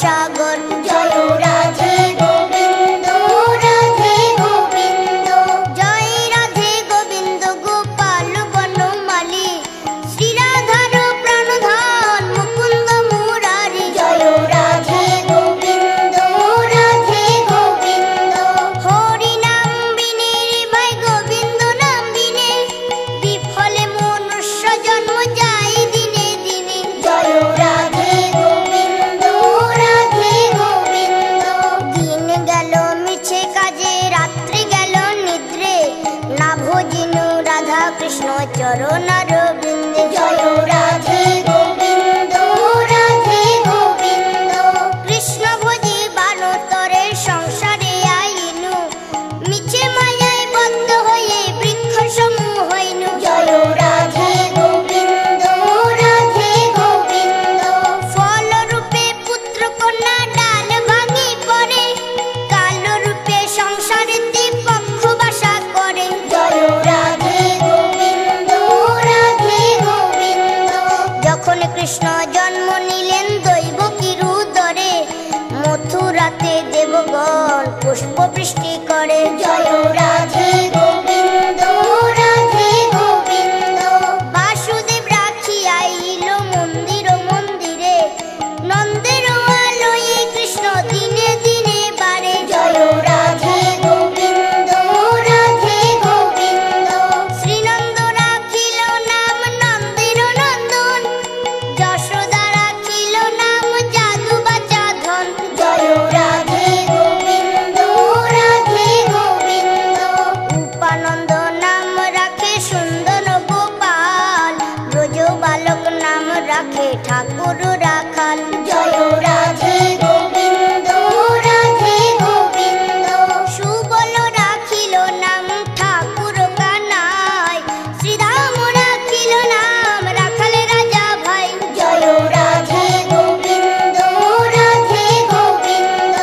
সাগর। জয় রাধে গোবিন্দ রাধে গোবিন্দ, জয় রাধে গোবিন্দ গোপাল বনমালী, শ্রীরাধার প্রাণধন মুকুন্দ মুরারি। জয় রাধে গোবিন্দ রাধে গোবিন্দ, হরি নাম বিনে ভাই গোবিন্দ নাম বিনে, বিফলে মনুষ্য জন্ম যায় দিনে দিনে। জয় রাধে গোবিন্দ রাধে গোবিন্দ, দিন গেল মিছে কাজে রাত্রি গেল নিদ্রে, না ভজিনু রাধা কৃষ্ণ চরণার বৃন্দে। জয় রাধে গোবিন্দ রাধে গোবিন্দ, কৃষ্ণ ভজি বানতরে সংসারে আইনু, মিছে মায়ায় বদ্ধ হয়ে বৃক্ষ সমূহ হইনু। জয় রাধে গোবিন্দ রাধে গোবিন্দ, ফল রূপে পুত্র কন্যা ডাল ভাঙি পড়ে, কাল রূপে সংসারেতে পক্ষ বাসা করে। জয় রাধে গোবিন্দ রাধে গোবিন্দ, যখন কৃষ্ণ জন্ম নিলেন দৈবকীর উদরে, মথুরাতে দেবগণ পুষ্প বৃষ্টি করে। জয় রাধে গোবিন্দ রাধে গোবিন্দ, বাসুদেব রাখি আইল মন্দির মন্দিরে, নন্দের আলোয়ে কৃষ্ণ দিনে দিনে বাড়ে। জয় রাধে গোবিন্দ রাধে গোবিন্দ, শ্রীনন্দ রাখিল নাম নন্দের নন্দন, যশোদা রাখিল নাম জাদু বাচা ধন। জয় রাধে গোবিন্দ রাধে গোবিন্দ, উপানন্দ নাম রাখে সুন্দর গোপাল, ব্রজ বালক নাম রাখে ঠাকুর রাখাল। জয় রাধে গোবিন্দ রাধে গোবিন্দ, সুবল রাখিল নাম ঠাকুর কানাই, শ্রীরাম রাখিল নাম রাখাল রাজা ভাই। জয় রাধে গোবিন্দ রাধে গোবিন্দ,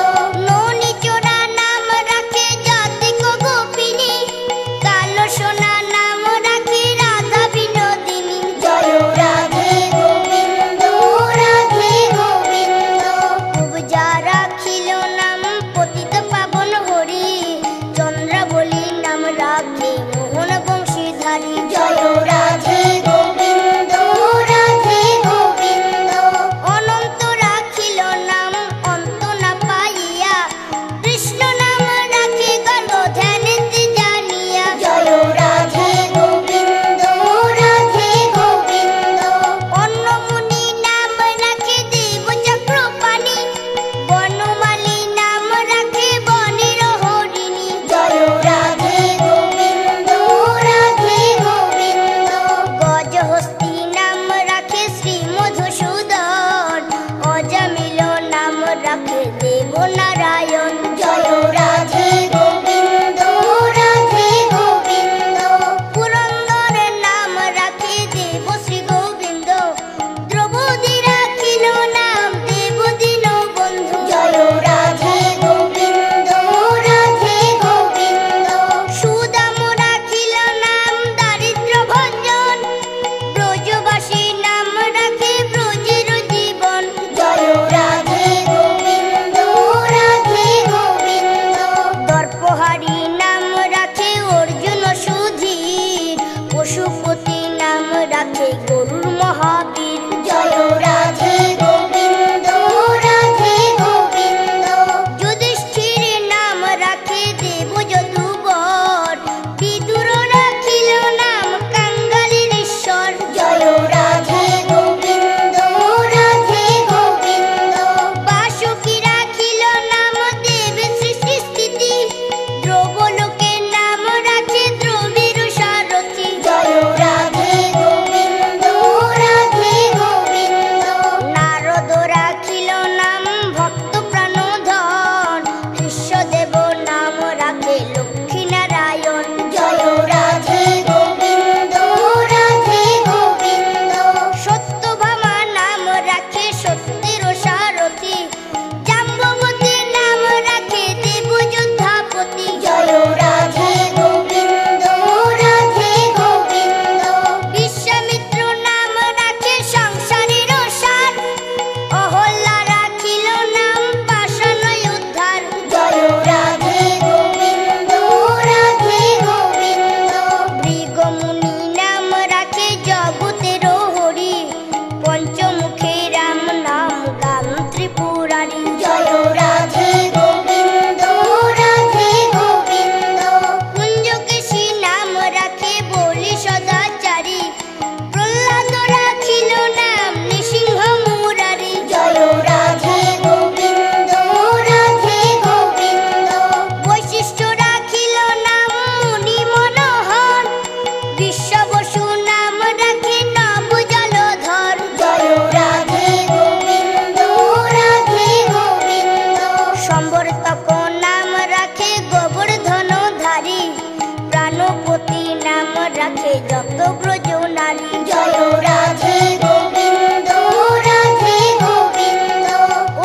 ননি চোরা নাম রাখে জাতিক গোপিনী, কালো সোনা নাম রাখে রাধা বিনোদিনী। জয় রাধে গোবিন্দ রাধে গোবিন্দ, পঞ্চমুখী রাম নাম গান ত্রিপুরারি। জয় রাধে গোবিন্দ রাধে গোবিন্দ, কুঞ্জকেশী নাম রাখে বলি সদাচারী, প্রহ্লাদ রাখিল নাম নৃসিংহ মুরারি। জয় রাধে গোবিন্দ রাধে গোবিন্দ, বৈশিষ্ট্য রাখিল নাম মুনি মনোহর, বিশ্ব বসু নাম রাখে নব জলধর। জয় রাধে গোবিন্দ রাধে গোবিন্দ, সম্বর্তক নাম রাখে গোবর্ধন ধারী, প্রাণপতি নাম রাখে যত ব্রজ নারী। জয় রাধে গোবিন্দ রাধে গোবিন্দ,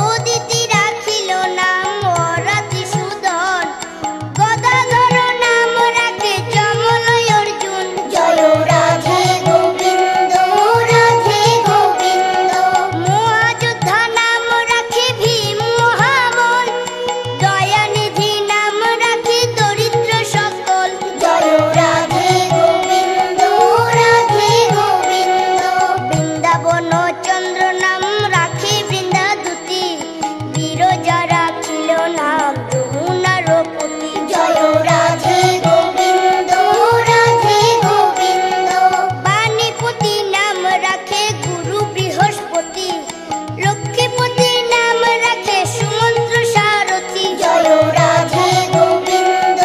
উদিতি রাখিল নাম অরাতি সুধন, গদাধর নাম রাখে যমলয় অর্জুন। জয় রাধে গোবিন্দ রাধে গোবিন্দ, মহাযোদ্ধা নাম রাখে ভীম মহাবল, দয়ানিধি নাম রাখে দরিদ্র সকল। জয় রাধে গোবিন্দ রাধে গোবিন্দ, বৃন্দাবন চন্দ্র নাম রাখে বৃন্দাদূতি, বিরজা রাখিল নাম যমুনার পতি। জয় রাধে গোবিন্দ রাধে গোবিন্দ, বাণীপতি নাম রাখে গুরু বৃহস্পতি, লক্ষ্মীপতি নাম রাখে সুমন্ত্র সারথি। জয় রাধে গোবিন্দ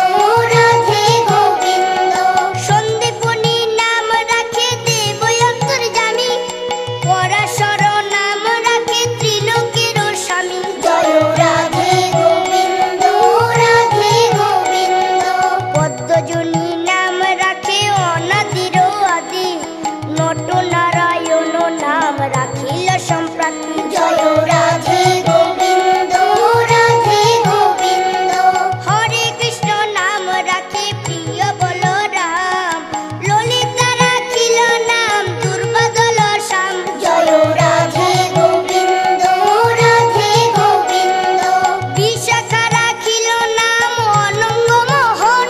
রাধে গোবিন্দ, সন্দীপনী নাম রাখে দেবয়ন্তর্যামী, পরাশর নাম রাখে ত্রিলোকের স্বামী। জয় রাধে গোবিন্দ রাধে গোবিন্দ, পদ্মজনী নাম রাখে অনাদির আদি, নটনারায়ণ নাম রাখিল সম্প্রাতি। জয় রাধে গোবিন্দ রাধে গোবিন্দ, হরে কৃষ্ণ নাম রাখে প্রিয় বলরাম, ললিতা রাখিল নাম দুর্বাদল শ্যাম। জয় রাধে গোবিন্দ রাধে গোবিন্দ, বিশাখা রাখিল নাম অনঙ্গ মোহন,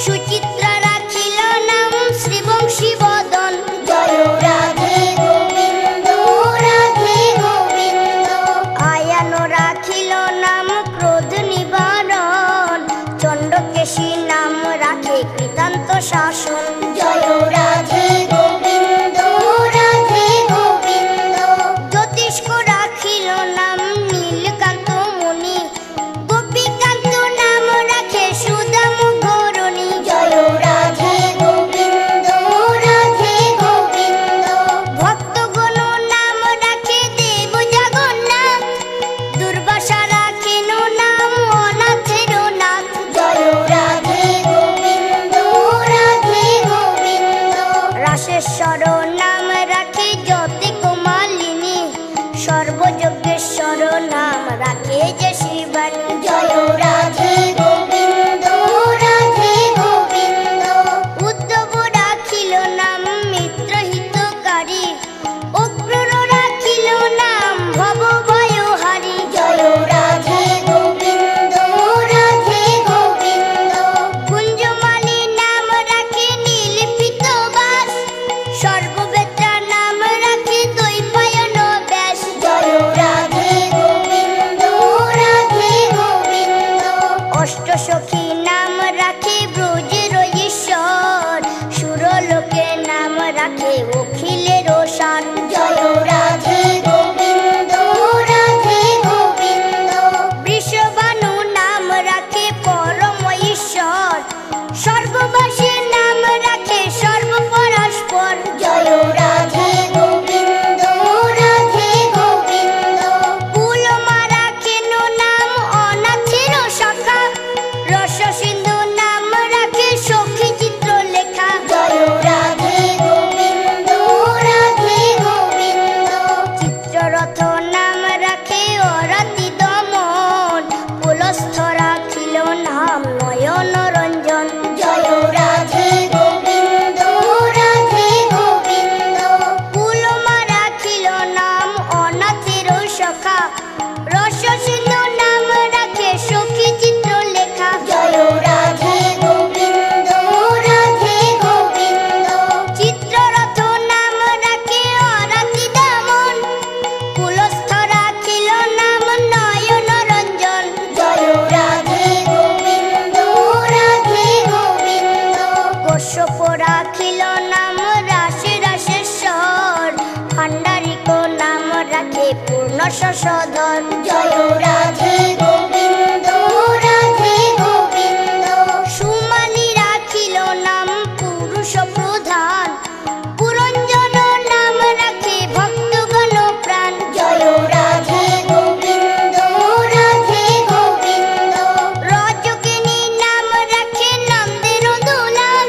সুচিত্রা রাখিল নাম শ্রীবংশী বদন। জয় রাধে গোবিন্দ রাধে গোবিন্দ, আয়ান রাখিল নাম ক্রোধ নিবারণ, চণ্ডকেশী নাম রাখে কৃতান্ত শাসন। জয় রাধে গোবিন্দ রাধে গোবিন্দ, জ্যোতিষ্ক রাখিল নাম নীলকান্ত মুনি, গোপীকান্ত নাম রাখে সুদাম ঘরণী। জয় রাধে গোবিন্দ রাধে গোবিন্দ, ভক্তগণ নাম রাখে দেব জগন্নাথ, দুর্বাসা রাখেন নাম অনাথের নাথ। জয় রাধে গোবিন্দ রাধে গোবিন্দ, রাসেশ্বর নাম রাখে জ্যোতি কুমালিনী, সর্বযজ্ঞেশ্বর নাম রাখে যে শিবানী। জয় রাধে গোবিন্দ রাধে গোবিন্দ, উদ্ধব রাখিল নাম মিত্রহিতকারী, অক্রূর রাখিল নাম ভব ভয়হারী। জয় রাধে গোবিন্দ রাধে গোবিন্দ, কুঞ্জমালী নাম রাখে নীলপিত বাস, সর্ববেত্রা নাম রাখে দ্বৈপায়ন ব্যাস। জয় রাধে গোবিন্দ রাধে গোবিন্দ, শশধর। জয় রাধে গোবিন্দ রাধে গোবিন্দ। সুমালি রাখিল নাম পুরুষ প্রধান, পুরঞ্জন নাম রাখে ভক্তগণ প্রাণ। জয় রাধে গোবিন্দ রাধে গোবিন্দ। রজকিনী নাম রাখে নন্দের দুলাল,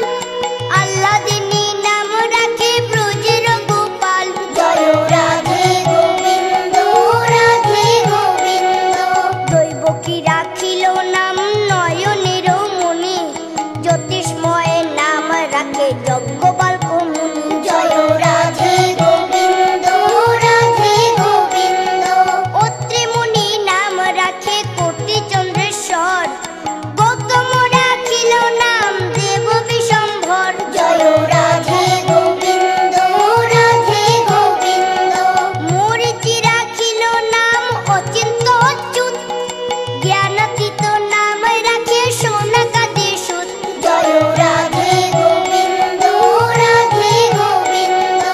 আল্লাদিনী নাম রাখে ব্রজের গোপাল। জয় রাধে গোবিন্দ রাধে গোবিন্দ। দৈবকী রাখিল নাম নয়নের মণি, জ্যোতিষ্ময় নাম রাখে যজ্ঞবাল্ক মুনি। জয় রাধে গোবিন্দ রাধে গোবিন্দ। অত্রি মুনি নাম রাখে কোটি চন্দ্রেশ্বর, গৌতম রাখিল নাম দেব বিশম্ভর। জয় রাধে গোবিন্দ রাধে গোবিন্দ। মরীচি রাখিল নাম অচিন্ত অচ্যুত, জ্ঞানাতীত নাম রাখে সোনাকাদি সুত। জয় রাধে গোবিন্দ রাধে গোবিন্দ।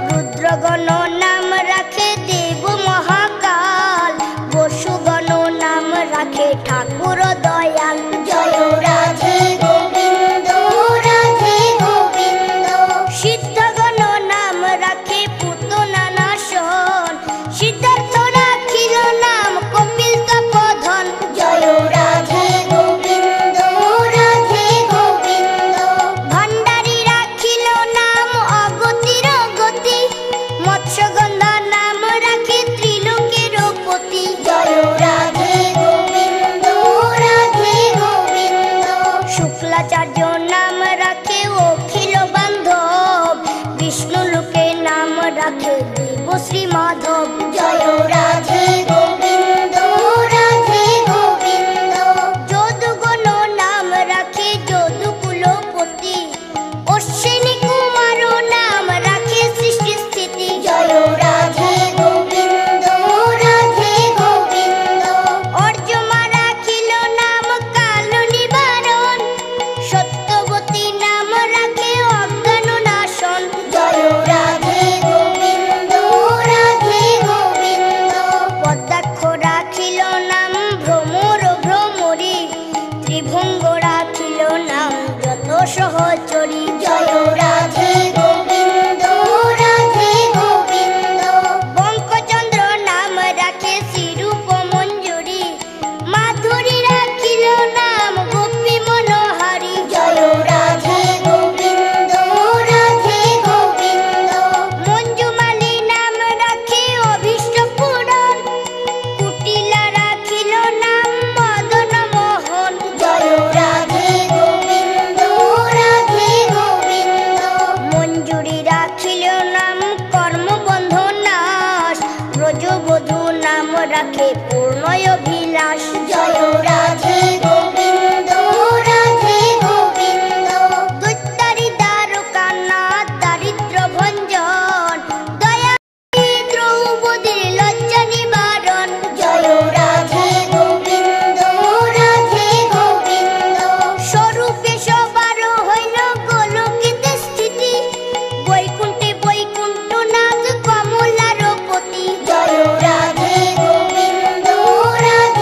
রুদ্রগণ নাম রাখে দেব মহাকাল, বসুগণ নাম রাখে ঠাকুর দয়াল। জয় রাধে গোবিন্দ রাধে গোবিন্দ। সিদ্ধগণ নাম রাখে পুতনা নাশন, সিদ্ধার্থ রাখিল নাম কপিল তপোধন। জয় রাধে গোবিন্দ রাধে গোবিন্দ। ভান্ডারী রাখিল নাম অগতির গতি, মৎস্যগন্ধা নাম রাখে ত্রিলোকের পতি। জয় রাধে গোবিন্দ রাধে গোবিন্দ। শুক্লাচার্য নাম রাখে অখিল বান্ধব, বিষ্ণু লোকে নাম রাখে দেব শ্রী মাধব। জয় রাধে গোবিন্দ রাধে গোবিন্দ। যদুগণ নাম রাখে যদুকুলপতি, অশ্বিনী কুমার নাম রাখে সৃষ্টি স্থিতি। জয় রাধে গোবিন্দ রাধে গোবিন্দ। অর্জমা রাখিল নাম কাল নিবারণ, সত্যবতী নাম রাখে অজ্ঞান নাশন। জয় রাধে গোবিন্দ রাধে গোবিন্দ। পদ্মাক্ষ রাখিল নাম ভ্রমর ভ্রমরী, ত্রিভঙ্গ রাখিল নাম যত সহচরী। জয় রাধে গোবিন্দ রাধে গোবিন্দ। বঙ্কচন্দ্র নাম রাখে শ্রীরূপ মঞ্জুরি, মাধুরী রাখিল নাম গোপী মনোহারী। জয় রাধে গোবিন্দ রাধে গোবিন্দ। মঞ্জুমালী নাম রাখে অভীষ্ট পূরণ, কুটিলা রাখিল নাম মদন মোহন। জয় রাধে গোবিন্দ রাধে গোবিন্দ। মঞ্জুরি রাখিল নাম কর্মবন্ধ নাশ, ব্রজবধূ নাম রাখে পূর্ণয় অভিলাষ। জয় রাধে গোবিন্দ রাধে গোবিন্দ। দৈত্যারি দ্বারকানাথ দারিদ্র ভঞ্জন, দয়া দ্রৌপদীর লজ্জা নিবারণ। জয় রাধে গোবিন্দ রাধে গোবিন্দ। স্বরূপে সবার হইল গোলকিতে স্থিতি, বৈকুণ্ঠে বৈকুণ্ঠনাথ কমলার পতি। জয় রাধে গোবিন্দ রাধে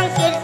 সংকীর্তন